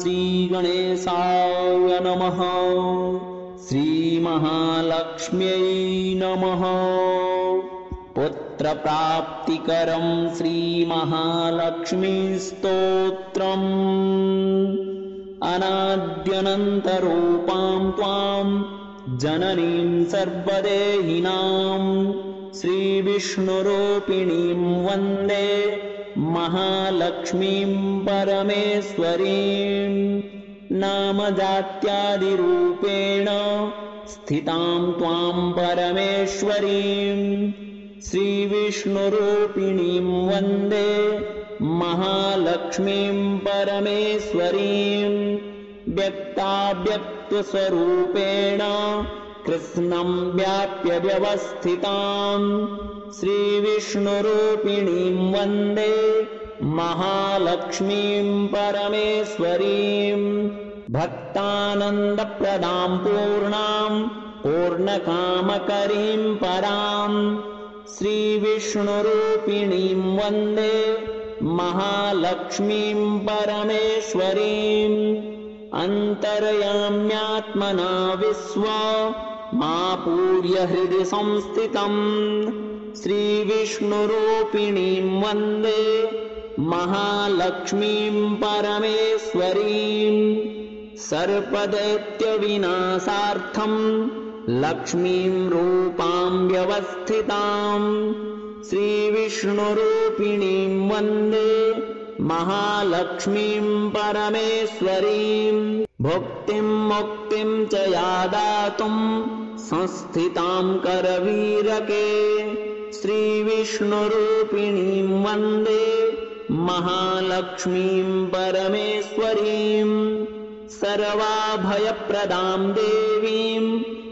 श्रीगणेशाय नमः। श्रीमहालक्ष्म्यै नमः। पुत्रप्राप्तिकरं श्रीमहालक्ष्मीस्तोत्रम्। अनाद्यनन्तरूपां त्वां जननीं सर्वदेहिनां श्रीविष्णुरूपिणीं वन्दे महालक्ष्मीं परमेश्वरीं। नामजात्यादिरूपेण स्थितां त्वां परमेश्वरीं श्रीविष्णुरूपिणीं वन्दे महालक्ष्मीं परमेश्वरीं। व्यक्ताव्यक्तस्वरूपेण कृष्णं व्याप्य व्यवस्थितां श्रीविष्णुरूपिणीं वन्दे महालक्ष्मीं परमेश्वरीं। भक्तानन्दप्रदां पूर्णां पूर्णकामकरीं परां श्रीविष्णुरूपिणीं वन्दे महालक्ष्मीं परमेश्वरीं। अन्तर्याम्यात्मना विश्वमापूर्य हृदि संस्थितं श्रीविष्णुरूपिणीं वन्दे महालक्ष्मीं परमेश्वरीं। सर्पदैत्यविनाशार्थं लक्ष्मीं रूपां व्यवस्थितां श्रीविष्णुरूपिणीं वन्दे महालक्ष्मीं परमेश्वरीं। भुक्तिं मुक्तिं च या दातुं संस्थितां करवीरके श्रीविष्णुरूपिणीं वन्दे महालक्ष्मीं परमेश्वरीं। सर्वाभयप्रदां देवीं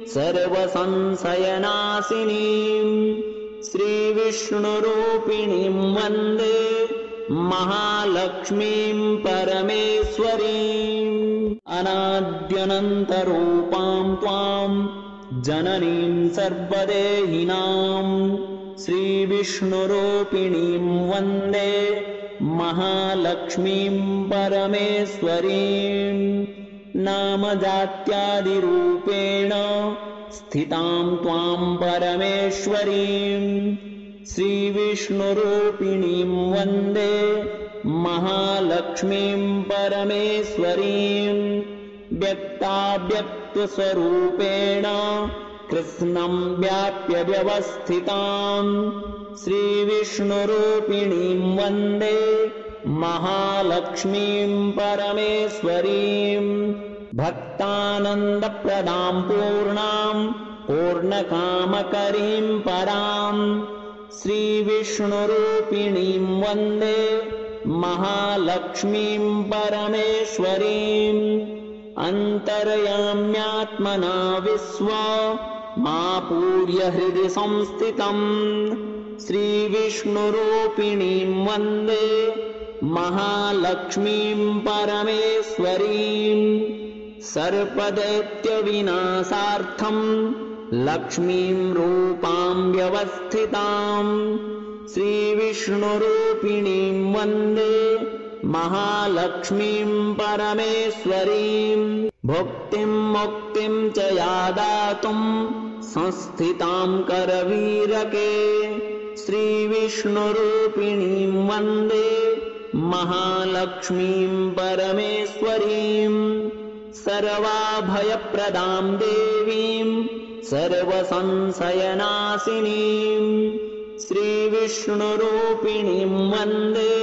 सर्वसंशयनाशिनीं श्रीविष्णुरूपिणीं वन्दे महालक्ष्मीं परमेश्वरीं। अनाद्यनन्तरूपां त्वां जननीं सर्वदेहिनां श्रीविष्णुरूपिणीं वन्दे महालक्ष्मीं परमेश्वरीं। नामजात्यादिरूपेण स्थितां त्वां परमेश्वरीं श्रीविष्णुरूपिणीं वन्दे महालक्ष्मीं परमेश्वरीं। व्यक्ताव्यक्तस्वरूपेण कृष्णं व्याप्य व्यवस्थितां श्रीविष्णुरूपिणीं वन्दे महालक्ष्मीं परमेश्वरीं। भक्तानन्दप्रदां पूर्णां पूर्णकामकरीं परां श्रीविष्णुरूपिणीं वन्दे महालक्ष्मीं परमेश्वरीं। अन्तर्याम्यात्मना विश्वमापूर्य हृदि संस्थितं श्रीविष्णुरूपिणीं वन्दे महालक्ष्मीं परमेश्वरीं। सर्पदैत्यविनाशार्थं लक्ष्मीं रूपां व्यवस्थितां श्रीविष्णुरूपिणीं वन्दे महालक्ष्मीं परमेश्वरीं। भुक्तिं मुक्तिं च या दातुं संस्थितां करवीरके श्रीविष्णुरूपिणीं वन्दे महालक्ष्मीं परमेश्वरीं। सर्वाभयप्रदां देवीं सर्वसंशयनाशिनीं श्रीविष्णुरूपिणीं वन्दे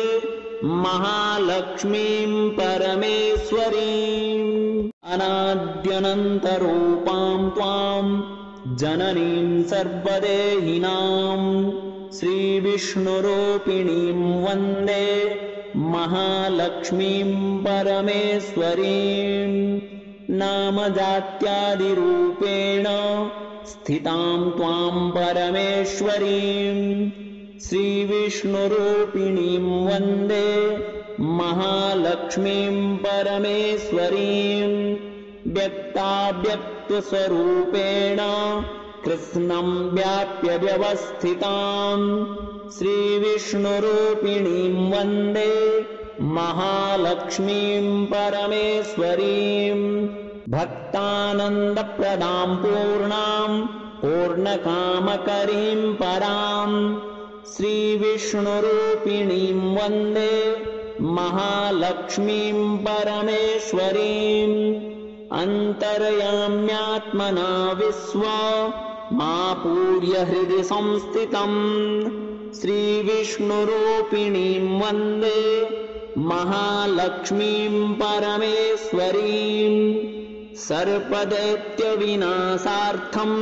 महालक्ष्मीं परमेश्वरीं। अनाद्यनन्तरूपां त्वां जननीं सर्वदेहिनां श्रीविष्णुरूपिणीं वन्दे महालक्ष्मीं परमेश्वरीं। नामजात्यादिरूपेण स्थितां त्वां परमेश्वरीं श्रीविष्णुरूपिणीं वन्दे महालक्ष्मीं परमेश्वरीं। व्यक्ताव्यक्तस्वरूपेण कृष्णं व्याप्य व्यवस्थितां श्रीविष्णुरूपिणीं वन्दे महालक्ष्मीं परमेश्वरीं भक्तानन्दप्रदां पूर्णां पूर्णकामकरीं परां श्रीविष्णुरूपिणीं वन्दे महालक्ष्मीं परमेश्वरीम् अन्तर्याम्यात्मना विश्वमापूर्य हृदि संस्थितम् श्रीविष्णुरूपिणीं वन्दे महालक्ष्मीं परमेश्वरीम् सर्पदैत्यविनाशार्थम्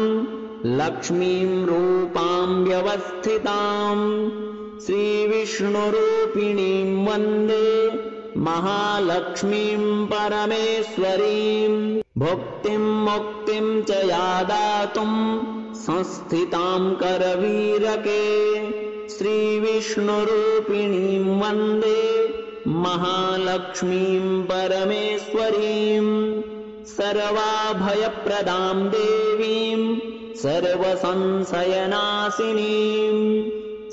लक्ष्मीं रूपां व्यवस्थिताम् श्रीविष्णुरूपिणीं वन्दे महालक्ष्मीं परमेश्वरीं भुक्तिं मुक्तिं च या दातुं संस्थितां करवीरके श्रीविष्णुरूपिणीं वन्दे महालक्ष्मीं परमेश्वरीं सर्वाभयप्रदां देवीं सर्वसंशयनाशिनीं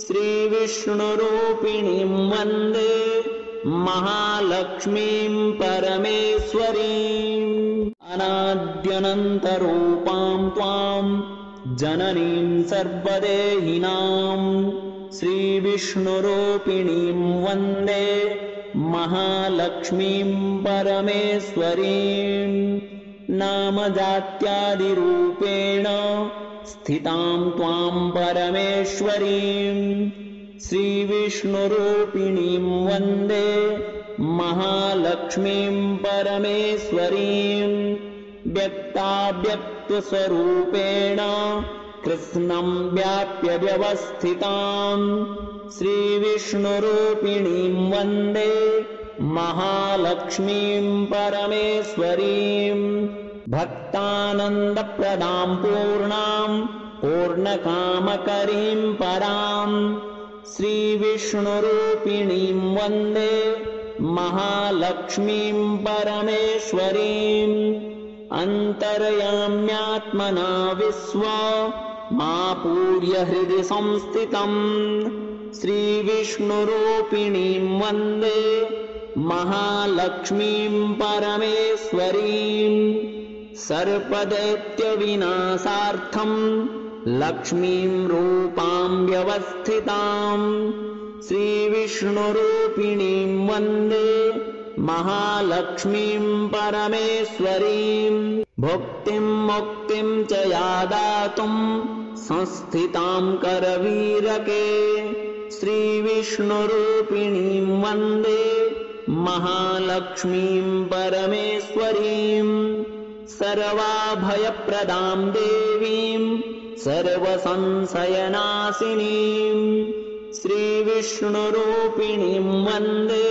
श्रीविष्णुरूपिणीं वन्दे महालक्ष्मीं परमेश्वरीम् अनाद्यनन्तरूपां त्वां जननीं सर्वदेहिनां श्रीविष्णुरूपिणीं वन्दे महालक्ष्मीं परमेश्वरीं नामजात्यादिरूपेण स्थितां त्वां परमेश्वरीं श्रीविष्णुरूपिणीं वन्दे महालक्ष्मीं परमेश्वरीं व्यक्ताव्यक्तस्वरूपेण कृष्णं व्याप्य व्यवस्थितां श्रीविष्णुरूपिणीं वन्दे महालक्ष्मीं परमेश्वरीं भक्तानन्दप्रदां पूर्णां पूर्णकामकरीं परां श्रीविष्णुरूपिणीं वन्दे महालक्ष्मीं परमेश्वरीम् अन्तर्याम्यात्मना विश्वमापूर्य हृदि संस्थितम् श्रीविष्णुरूपिणीं वन्दे महालक्ष्मीं परमेश्वरीं सर्पदैत्यविनाशार्थम् लक्ष्मीं रूपां व्यवस्थिताम् श्रीविष्णुरूपिणीं वन्दे महालक्ष्मीं परमेश्वरीं भुक्तिं मुक्तिं च या दातुं संस्थितां करवीरके श्रीविष्णुरूपिणीं वन्दे महालक्ष्मीं परमेश्वरीं सर्वाभयप्रदां देवीं सर्वसंशयनाशिनीं श्रीविष्णुरूपिणीं वन्दे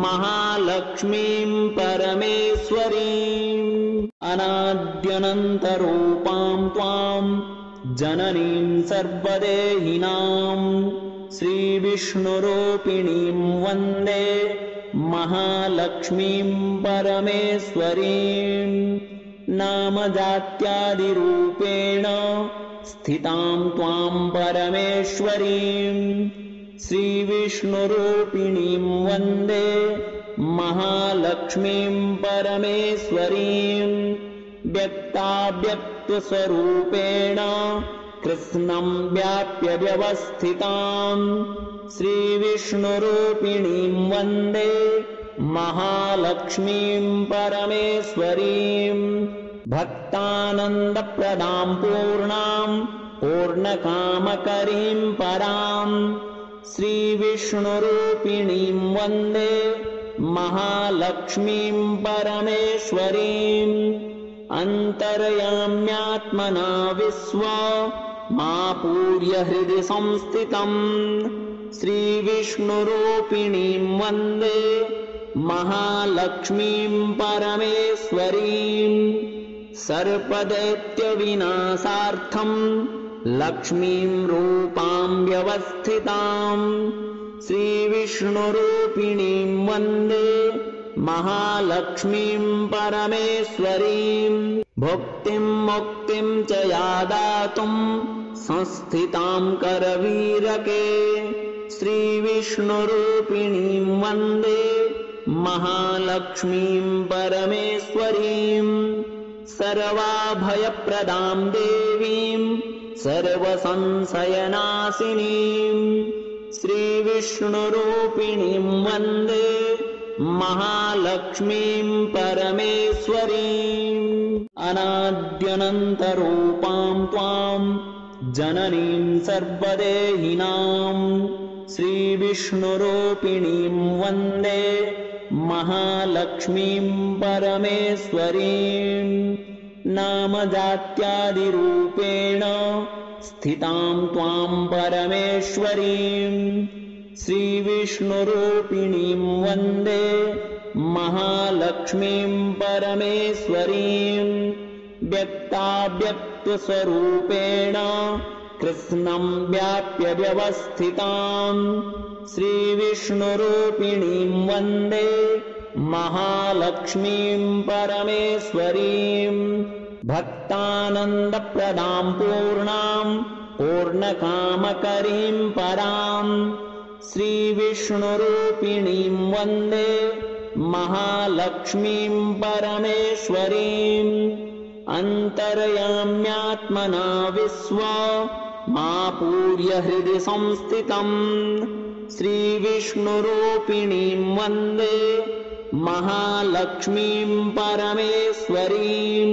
महालक्ष्मीं परमेश्वरीम् अनाद्यनन्तरूपां त्वां जननीं सर्वदेहिनां श्रीविष्णुरूपिणीं वन्दे महालक्ष्मीं परमेश्वरीं नामजात्यादिरूपेण स्थितां त्वां परमेश्वरीं श्रीविष्णुरूपिणीं वन्दे महालक्ष्मीं परमेश्वरीं व्यक्ताव्यक्तस्वरूपेण कृष्णं व्याप्य व्यवस्थितां श्रीविष्णुरूपिणीं वन्दे महालक्ष्मीं परमेश्वरीं भक्तानन्दप्रदां पूर्णां पूर्णकामकरीं परां श्रीविष्णुरूपिणीं वन्दे महालक्ष्मीं परमेश्वरीं अन्तर्याम्यात्मना विश्वमापूर्य हृदि संस्थितम् श्रीविष्णुरूपिणीं वन्दे महालक्ष्मीं परमेश्वरीं सर्पदैत्यविनाशार्थम् लक्ष्मीं रूपां व्यवस्थिताम् श्रीविष्णुरूपिणीं वन्दे महालक्ष्मीं परमेश्वरीं भुक्तिं मुक्तिं च या दातुं संस्थितां करवीरके श्रीविष्णुरूपिणीं वन्दे महालक्ष्मीं परमेश्वरीं सर्वाभयप्रदां देवीं सर्वसंशयनाशिनीं श्रीविष्णुरूपिणीं वन्दे महालक्ष्मीं परमेश्वरीम् अनाद्यनन्तरूपां त्वां जननीं सर्वदेहिनां श्रीविष्णुरूपिणीं वन्दे महालक्ष्मीं परमेश्वरीं नामजात्यादिरूपेण स्थितां त्वां परमेश्वरीं श्रीविष्णुरूपिणीं वन्दे महालक्ष्मीं परमेश्वरीं व्यक्ताव्यक्तस्वरूपेण कृष्णं व्याप्य व्यवस्थितां श्रीविष्णुरूपिणीं वन्दे महालक्ष्मीं परमेश्वरीं भक्तानन्दप्रदां पूर्णां पूर्णकामकरीं परां श्रीविष्णुरूपिणीं वन्दे महालक्ष्मीं परमेश्वरीं अन्तर्याम्यात्मना विश्वमापूर्य हृदि संस्थितम् श्रीविष्णुरूपिणीं वन्दे महालक्ष्मीं परमेश्वरीं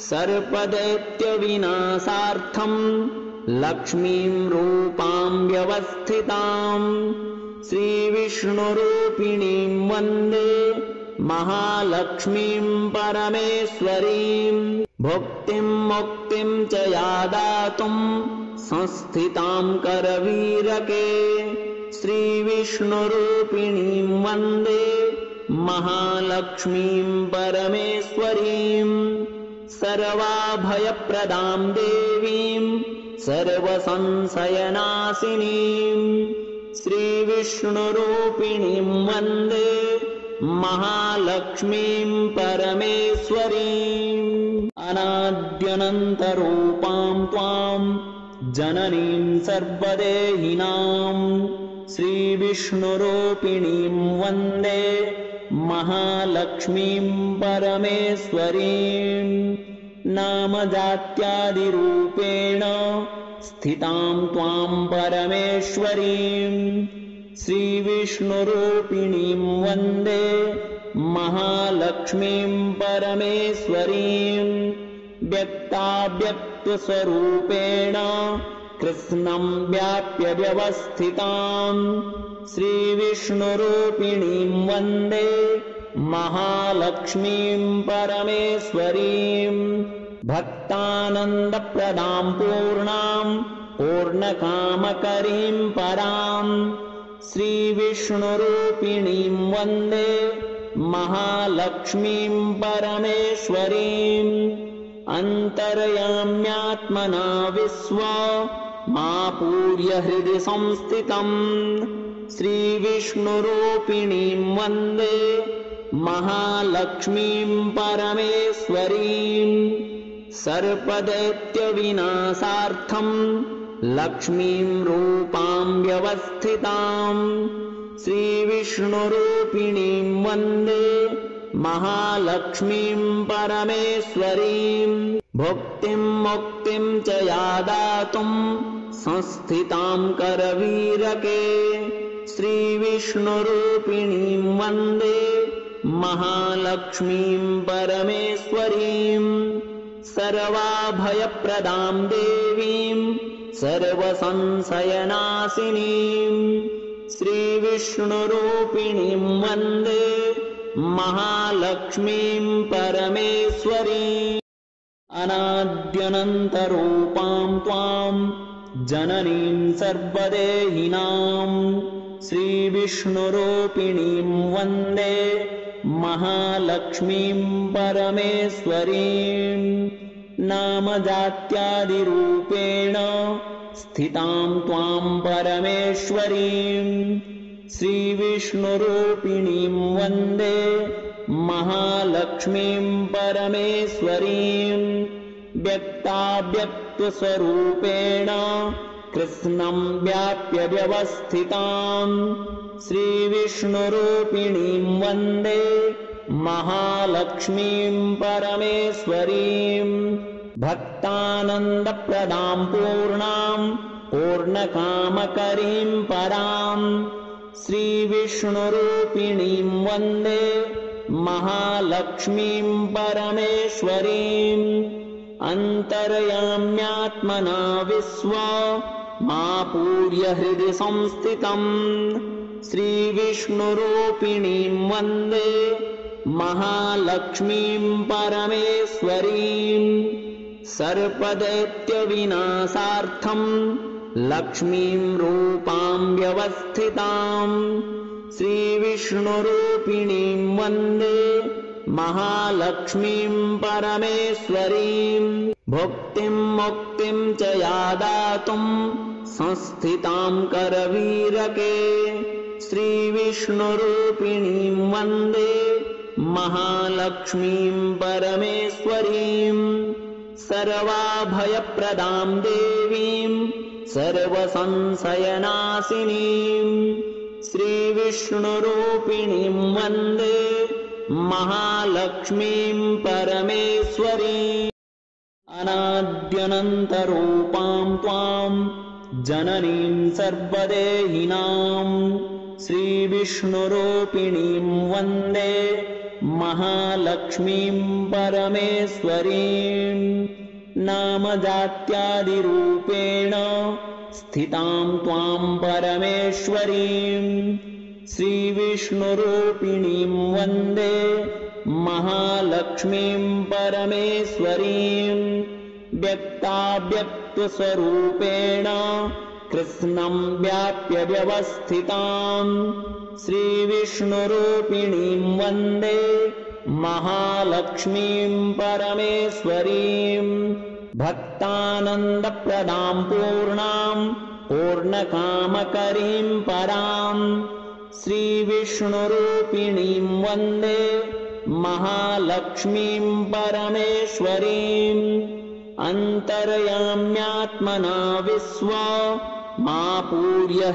सर्पदैत्यविनाशार्थं लक्ष्मीं रूपां व्यवस्थितां श्रीविष्णुरूपिणीं वन्दे महालक्ष्मीं परमेश्वरीं भुक्तिं मुक्तिं च या दातुं संस्थितां करवीरके श्रीविष्णुरूपिणीं वन्दे महालक्ष्मीं परमेश्वरीं सर्वाभयप्रदां देवीं सर्वसंशयनाशिनीं श्रीविष्णुरूपिणीं वन्दे महालक्ष्मीं परमेश्वरीं अनाद्यनन्तरूपां त्वां जननीं सर्वदेहिनां श्रीविष्णुरूपिणीं वन्दे महालक्ष्मीं परमेश्वरीं नामजात्यादिरूपेण स्थितां त्वां परमेश्वरीं श्रीविष्णुरूपिणीं वन्दे महालक्ष्मीं परमेश्वरीं व्यक्ताव्यक्तस्वरूपेण कृष्णं व्याप्य व्यवस्थितां श्रीविष्णुरूपिणीं वन्दे महालक्ष्मीं परमेश्वरीं भक्तानन्दप्रदां पूर्णां पूर्णकामकरीं परां श्रीविष्णुरूपिणीं वन्दे महालक्ष्मीं परमेश्वरीं अन्तर्याम्यात्मना विश्वमापूर्य हृदि संस्थितम् श्रीविष्णुरूपिणीं वन्दे महालक्ष्मीं परमेश्वरीं सर्पदैत्यविनाशार्थं लक्ष्मीं रूपां व्यवस्थितां श्रीविष्णुरूपिणीं वन्दे महालक्ष्मीं परमेश्वरीं भुक्तिं मुक्तिं च या दातुं संस्थितां करवीरके श्रीविष्णुरूपिणीं वन्दे महालक्ष्मीं परमेश्वरीं सर्वाभयप्रदां देवीं सर्वसंशयनाशिनीं श्रीविष्णुरूपिणीं वन्दे महालक्ष्मीं परमेश्वरीं अनाद्यनन्तरूपां त्वां जननीं सर्वदेहिनां श्रीविष्णुरूपिणीं वन्दे महालक्ष्मीं परमेश्वरीं नामजात्यादिरूपेण स्थितां त्वां परमेश्वरीं श्रीविष्णुरूपिणीं वन्दे महालक्ष्मीं परमेश्वरीं व्यक्ताव्यक्तस्वरूपेण कृत्स्नं व्याप्य व्यवस्थिताम् श्रीविष्णुरूपिणीं वन्दे महालक्ष्मीं परमेश्वरीं भक्तानन्दप्रदां पूर्णां पूर्णकामकरीं परां श्रीविष्णुरूपिणीं वन्दे महालक्ष्मीं परमेश्वरीं अन्तर्याम्यात्मना विश्वमापूर्य हृदि संस्थितम् श्रीविष्णुरूपिणीं वन्दे महालक्ष्मीं परमेश्वरीं सर्पदैत्यविनाशार्थं लक्ष्मीं रूपां व्यवस्थितां श्रीविष्णुरूपिणीं वन्दे महालक्ष्मीं परमेश्वरीं भुक्तिं मुक्तिं च या दातुं संस्थितां करवीरके श्रीविष्णुरूपिणीं वन्दे महालक्ष्मीं परमेश्वरीं सर्वाभयप्रदां देवीं सर्वसंशयनाशिनीं श्रीविष्णुरूपिणीं वन्दे महालक्ष्मीं परमेश्वरीम् अनाद्यनन्तरूपां त्वां जननीं सर्वदेहिनां श्रीविष्णुरूपिणीं वन्दे महालक्ष्मीं परमेश्वरीं नामजात्यादिरूपेण स्थितां त्वां परमेश्वरीं श्रीविष्णुरूपिणीं वन्दे महालक्ष्मीं परमेश्वरीं व्यक्ताव्यक्तस्वरूपेण कृत्स्नं व्याप्य व्यवस्थितां श्रीविष्णुरूपिणीं वन्दे महालक्ष्मीं परमेश्वरीं भक्तानन्दप्रदां पूर्णां पूर्णकामकरीं परां श्रीविष्णुरूपिणीं वन्दे महालक्ष्मीं परमेश्वरीं अन्तर्याम्यात्मना विश्वमापूर्य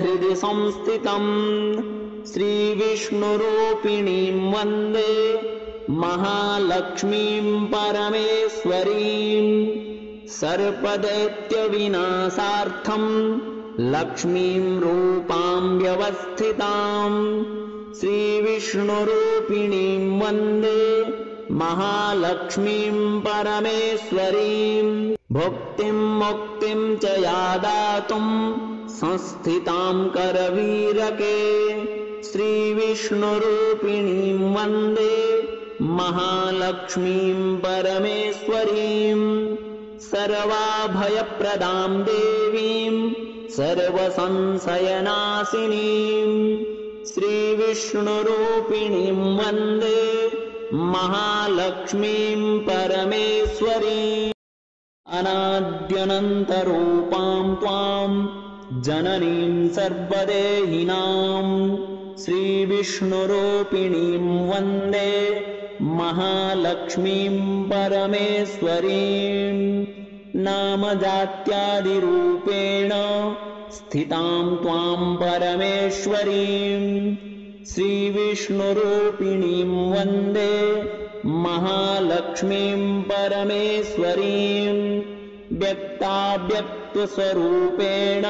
हृदि संस्थितम् श्रीविष्णुरूपिणीं वन्दे महालक्ष्मीं परमेश्वरीं सर्पदैत्यविनाशार्थं लक्ष्मीं रूपां व्यवस्थितां श्रीविष्णुरूपिणीं वन्दे महालक्ष्मीं परमेश्वरीं भुक्तिं मुक्तिं च या दातुं संस्थितां करवीरके श्रीविष्णुरूपिणीं वन्दे महालक्ष्मीं परमेश्वरीं सर्वाभयप्रदां देवीं सर्वसंशयनाशिनीं श्रीविष्णुरूपिणीं वन्दे महालक्ष्मीं परमेश्वरीम् अनाद्यनन्तरूपां त्वां जननीं सर्वदेहिनां श्रीविष्णुरूपिणीं वन्दे महालक्ष्मीं परमेश्वरीं नामजात्यादिरूपेण स्थितां त्वां परमेश्वरीं श्रीविष्णुरूपिणीं वन्दे महालक्ष्मीं परमेश्वरीं व्यक्ताव्यक्तस्वरूपेण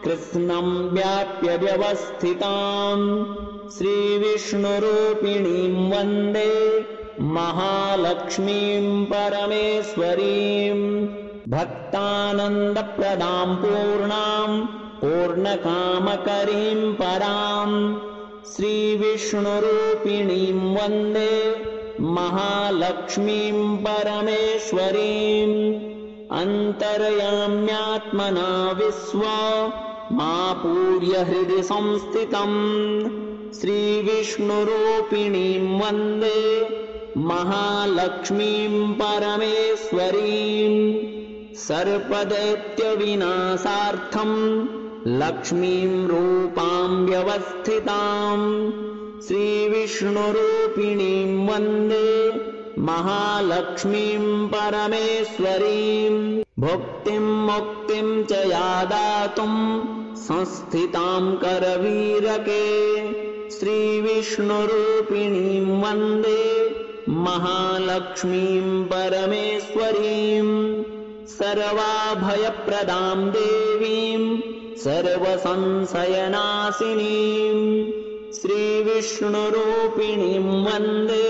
कृत्स्नं व्याप्य व्यवस्थितां श्रीविष्णुरूपिणीं वन्दे महालक्ष्मीं परमेश्वरीं भक्तानन्दप्रदां पूर्णां पूर्णकामकरीं परां श्रीविष्णुरूपिणीं वन्दे महालक्ष्मीं परमेश्वरीं अन्तर्याम्यात्मना विश्वमापूर्य हृदि संस्थितम् श्रीविष्णुरूपिणीं वन्दे महालक्ष्मीं परमेश्वरीं सर्पदैत्यविनाशार्थं लक्ष्मीं रूपां व्यवस्थितां श्रीविष्णुरूपिणीं वन्दे महालक्ष्मीं परमेश्वरीं भुक्तिं मुक्तिं च या दातुं संस्थितां करवीरके श्रीविष्णुरूपिणीं वन्दे महालक्ष्मीं परमेश्वरीं सर्वाभयप्रदां देवीं सर्वसंशयनाशिनीं श्रीविष्णुरूपिणीं वन्दे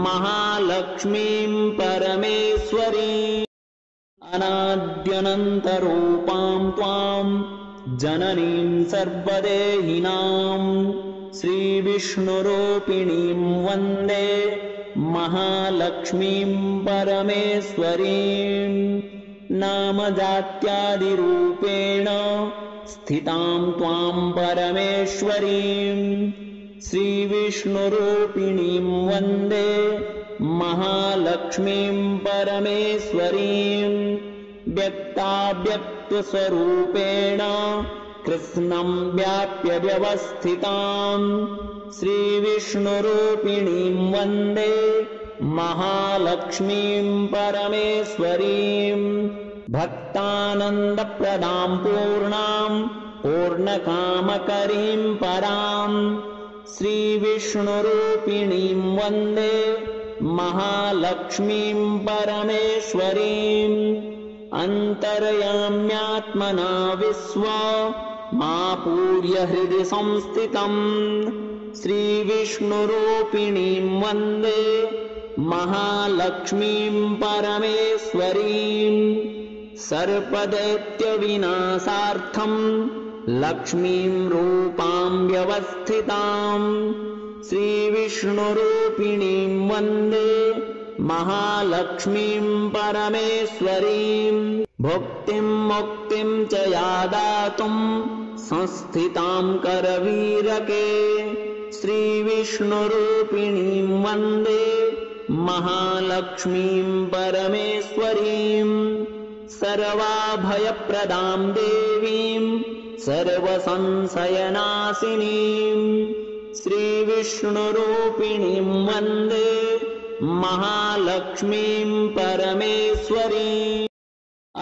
महालक्ष्मीं परमेश्वरीम् अनाद्यनन्तरूपां त्वां जननीं सर्वदेहिनां श्रीविष्णुरूपिणीं वन्दे महालक्ष्मीं परमेश्वरीं नामजात्यादिरूपेण स्थितां त्वां परमेश्वरीं श्रीविष्णुरूपिणीं वन्दे महालक्ष्मीं परमेश्वरीं व्यक्ताव्यक्तस्वरूपेण कृष्णं व्याप्य व्यवस्थितां श्रीविष्णुरूपिणीं वन्दे महालक्ष्मीं परमेश्वरीं भक्तानन्दप्रदां पूर्णां पूर्णकामकरीं परां श्रीविष्णुरूपिणीं वन्दे महालक्ष्मीं परमेश्वरीं अन्तर्याम्यात्मना विश्वमापूर्य हृदि संस्थितं श्रीविष्णुरूपिणीं वन्दे महालक्ष्मीं परमेश्वरीं सर्पदैत्यविनाशार्थं लक्ष्मीं रूपां व्यवस्थितां श्रीविष्णुरूपिणीं वन्दे महालक्ष्मीं परमेश्वरीं भुक्तिं मुक्तिं च या दातुं संस्थितां करवीरके श्रीविष्णुरूपिणीं वन्दे महालक्ष्मीं परमेश्वरीं सर्वाभयप्रदां देवीं सर्वसंशयनाशिनीं श्रीविष्णुरूपिणीं वन्दे महालक्ष्मीं परमेश्वरीम्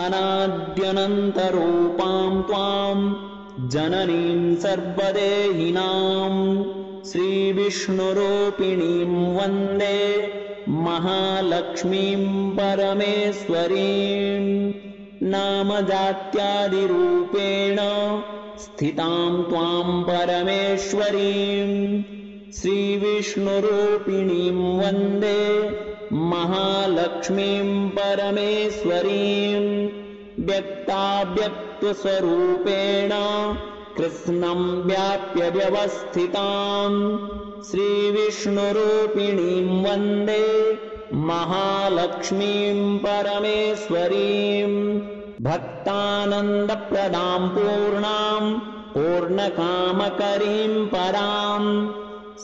अनाद्यनन्तरूपां त्वां जननीं सर्वदेहिनां श्रीविष्णुरूपिणीं वन्दे महालक्ष्मीं परमेश्वरीं नामजात्यादिरूपेण स्थितां त्वां परमेश्वरीं श्रीविष्णुरूपिणीं वन्दे महालक्ष्मीं परमेश्वरीं व्यक्ताव्यक्तस्वरूपेण कृष्णं व्याप्य व्यवस्थितां श्रीविष्णुरूपिणीं वन्दे महालक्ष्मीं परमेश्वरीं भक्तानन्दप्रदां पूर्णां पूर्णकामकरीं परां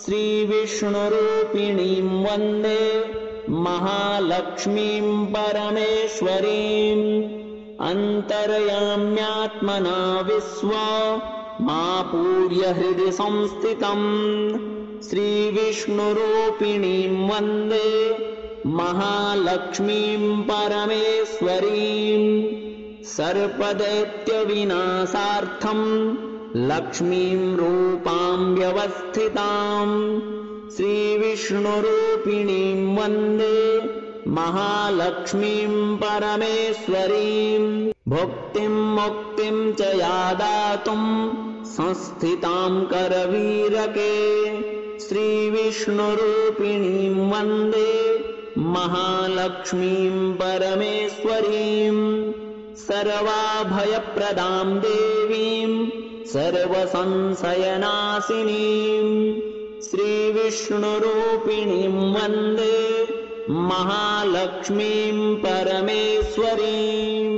श्रीविष्णुरूपिणीं वन्दे महालक्ष्मीं परमेश्वरीं अन्तर्याम्यात्मना विश्वमापूर्य हृदि संस्थितं श्रीविष्णुरूपिणीं वन्दे महालक्ष्मीं परमेश्वरीं सर्पदैत्यविनाशार्थं लक्ष्मीं रूपां व्यवस्थितां श्रीविष्णुरूपिणीं वन्दे महालक्ष्मीं परमेश्वरीं भुक्तिं मुक्तिं च या दातुं संस्थितां करवीरके श्रीविष्णुरूपिणीं वन्दे महालक्ष्मीं परमेश्वरीं सर्वाभयप्रदां देवीं सर्वसंशयनाशिनीं श्रीविष्णुरूपिणीं वन्दे महालक्ष्मीं परमेश्वरीम्।